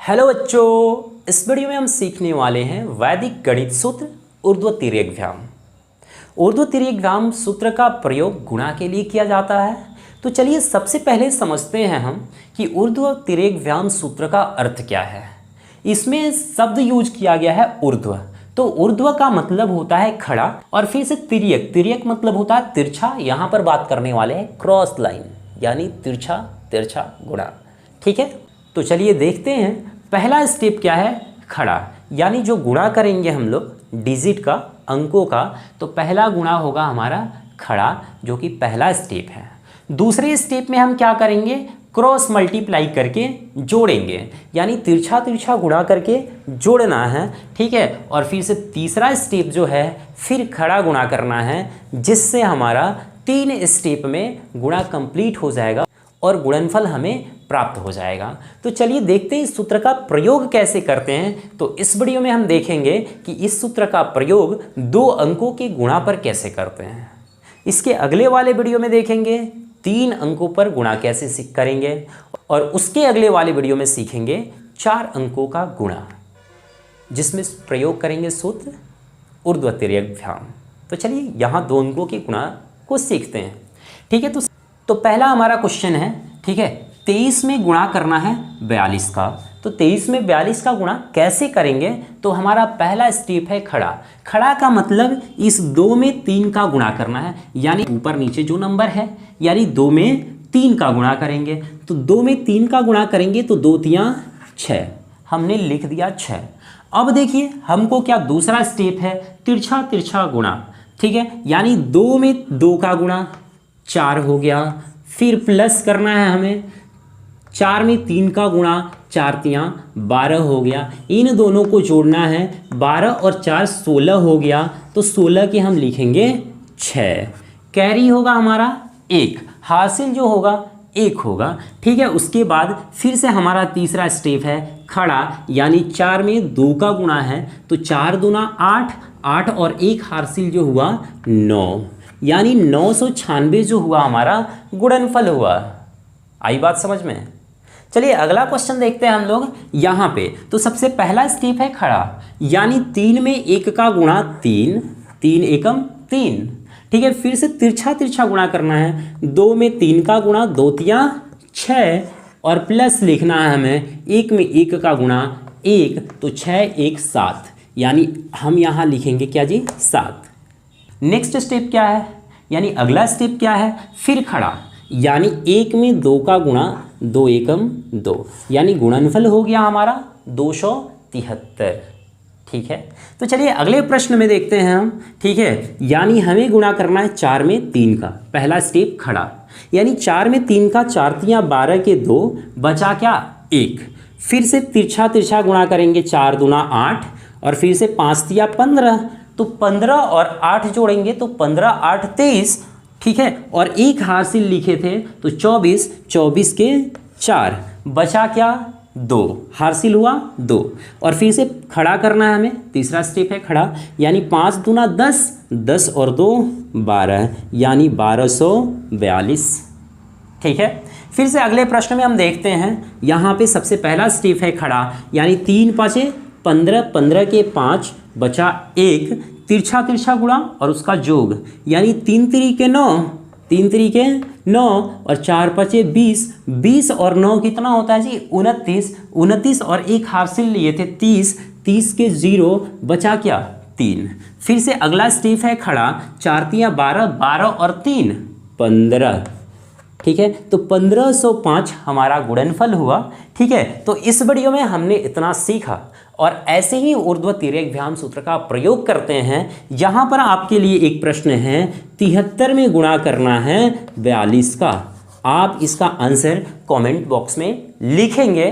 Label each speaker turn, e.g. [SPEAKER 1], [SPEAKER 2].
[SPEAKER 1] Hello बच्चों, इस video में हम सीखने वाले हैं वैदिक गणित सूत्र ऊर्ध्वतिर्यग्व्याम। ऊर्ध्वतिर्यग्व्याम सूत्र का प्रयोग गुणा के लिए किया जाता है। तो चलिए सबसे पहले समझते हैं हम कि ऊर्ध्वतिर्यग्व्याम सूत्र का अर्थ क्या है। इसमें शब्द यूज किया गया है ऊर्ध्व। तो ऊर्ध्व का मतलब होता है खड़ा और फिर से तिर्यक। तिर्यक मतलब होता है तिरछा। यहाँ पर बात करने वाले हैं क्रॉस लाइन, यानी तिरछा तिरछा गुणा। ठीक है, तो चलिए देखते हैं पहला स्टेप क्या है, खड़ा। यानी जो गुणा करेंगे हम लोग डिजिट का, अंकों का, तो पहला गुणा होगा हमारा खड़ा, जो कि पहला स्टेप है। दूसरे स्टेप में हम क्या करेंगे, क्रॉस मल्टीप्लाई करके जोड़ेंगे, यानी तिरछा तिरछा गुणा करके जोड़ना है। ठीक है, और फिर से तीसरा स्टेप जो है फिर खड़ा गुणा करना है, जिससे हमारा 3 स्टेप में गुणा कंप्लीट हो जाएगा और गुणनफल हमें प्राप्त हो जाएगा। तो चलिए देखते हैं इस सूत्र का प्रयोग कैसे करते हैं। तो इस वीडियो में हम देखेंगे कि इस सूत्र का प्रयोग 2 अंकों के गुणा पर कैसे करते हैं। इसके अगले वाले वीडियो में देखेंगे 3 अंकों पर गुणा कैसे करेंगे, और उसके अगले वाले वीडियो में सीखेंगे 4 अंकों का गुणा, जिसमें प्रयोग करेंगे सूत्र ऊर्ध्वतिर्यग्व्याम। तो चलिए यहाँ 2 अंकों के गुणा को सीखते हैं। ठीक है, तो पहला हमारा क्वेश्चन है, ठीक है, 23 में गुणा करना है 42 का। तो 23 में 42 का गुणा कैसे करेंगे, तो हमारा पहला स्टेप है खड़ा। खड़ा का मतलब इस 2 में 3 का गुणा करना है, यानी ऊपर नीचे जो नंबर है, यानी 2 में 3 का गुणा करेंगे। तो 2 में 3 का गुणा करेंगे तो 2 तियां 6, हमने लिख दिया 6। अब देखिए हमको क्या दूसरा स्टेप है, तिरछा तिरछा गुणा। ठीक है, यानी 2 में 2 का गुणा 4 हो गया, फिर प्लस करना है हमें 4 में 3 का गुणा 4 तियां 12 हो गया। इन दोनों को जोड़ना है, 12 और 4 16 हो गया। तो 16 के हम लिखेंगे 6, कैरी होगा हमारा 1, हासिल जो होगा 1 होगा। ठीक है, उसके बाद फिर से हमारा तीसरा स्टेप है खड़ा, यानी 4 में 2 का गुणा है, तो 4 दूना 8, 8 और 1 हासिल जो हुआ 9, यानी 996 जो हुआ हमारा गुणनफल हुआ। आई बात समझ में। चलिए अगला क्वेश्चन देखते हैं हम लोग यहाँ पे। तो सबसे पहला स्टेप है खड़ा, यानी 3 में 1 का गुणा 3, 3 एकम 3। ठीक है, फिर से तिरछा तिरछा गुणा करना है, 2 में 3 का गुणा 2 तियां 6, और प्लस लिखना है हमें 1 में 1 का गुणा 1, तो 6 1 7, यानी हम यहाँ लिखेंगे क्या जी 7। नेक्स्ट स्टेप क्या है, यानी अगला स्टेप क्या है, फिर खड़ा, यानी 1 में 2 का गुणा 2 एकम 2, यानी गुणनफल हो गया हमारा 273। ठीक है, तो चलिए अगले प्रश्न में देखते हैं हम। ठीक है, यानी हमें गुणा करना है 4 में 3 का, पहला स्टेप खड़ा, यानी 4 में 3 का 4 तियां 12 के 2, बचा क्या 1। फिर से तिरछा तिरछा गुणा करेंगे, 4 दूना 8, और फिर से 5 तियां 15, तो 15 और 8 जोड़ेंगे तो 15 8 23। ठीक है, और 1 हासिल लिखे थे तो 24, 24 के 4, बचा क्या 2, हासिल हुआ 2, और फिर से खड़ा करना है हमें, तीसरा स्टेप है खड़ा, यानी 5 दूना 10, 10 और 2 12, यानी 1242। ठीक है, फिर से अगले प्रश्न में हम देखते हैं। यहाँ पे सबसे पहला स्टेप है खड़ा, यानी 3 5 15, 15 के 5, बचा 1, तिरछा तिरछा गुणा और उसका जोग, यानी 3 तिरिके 9, 3 तिरिके 9 और 4 5 20, 20 और 9 कितना होता है जी 29, 29 और 1 हासिल लिए थे 30, 30 के 0, बचा क्या 3। फिर से अगला स्टेप है खड़ा, 4 तियां 12, 12 और 3 15। ठीक है, तो 1505 हमारा गुणनफल हुआ। ठीक है, तो इस वीडियो में हमने इतना सीखा, और ऐसे ही ऊर्ध्वतिर्यग्व्याम सूत्र का प्रयोग करते हैं। यहाँ पर आपके लिए एक प्रश्न है, 73 में गुणा करना है 42 का। आप इसका आंसर कमेंट बॉक्स में लिखेंगे